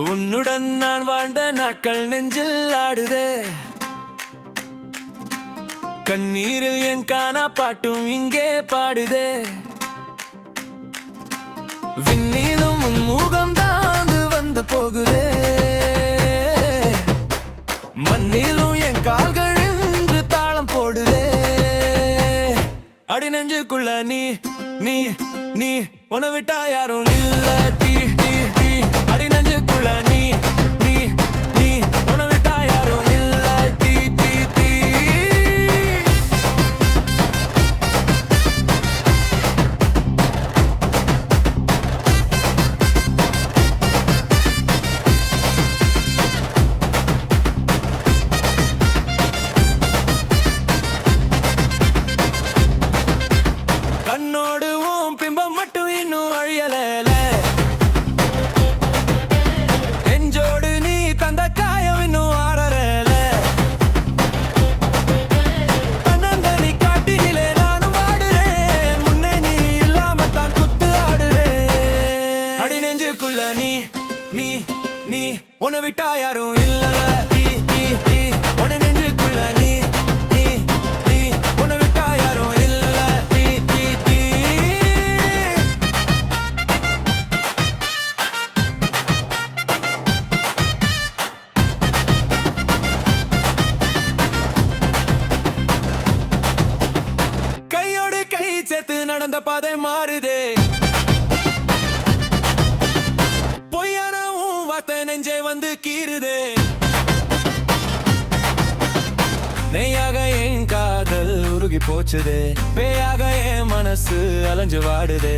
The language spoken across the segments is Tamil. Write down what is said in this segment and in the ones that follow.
உன்னுடன் நான் வாழ்ந்த நாட்கள் நெஞ்சில் ஆடுதே. கண்ணீரில் என் காணா பாட்டும் இங்கே பாடுதே. விண்ணிலும் உன் முகம் தாந்து வந்து போகுதே. மண்ணிலும் என் கால்கள் என்று தாளம் போடுதே. அடி நெஞ்சுக்குள்ள நீ நீ நீ உன்னை விட்டா யாரும் இல்ல. டீ டீ டீ அடி நெஞ்சுக்குள்ள நீ நீ நீ உன்னை விட்டா யாரும் இல்ல. டீ டீ டீ கண்ணோடு உன் பிம்பம் மட்டும் இன்னும் அழியல. நெஞ்சோடு நீ தந்த காயம் இன்னும் ஆறல. தன்னந்தனி காட்டினிலே நானும் ஆடுறேன். முன்னே நீ இல்லாம தான் குத்து ஆடுறேன். அடி நெஞ்சுக்குள்ள நீ நீ நீ உன்னை விட்டா யாரும் இல்ல. டீ டீ டீ உன்னை நெஞ்சுக்குள்ள நீ நீ நீ உன்னை விட்டா யாரும் இல்ல. டீ டீ டீ கையோடு கை சேர்த்து நடந்த பாதை மாறுதே. பொய்யான உன் வார்த்தை நெஞ்சே வந்து கீறுதே. நெய்யாக என் காதல் உருகி போச்சுதே. பேயாக என் மனசு அலைஞ்சு வாடுதே.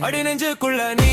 அடி நெஞ்சுக்குள்ள நீ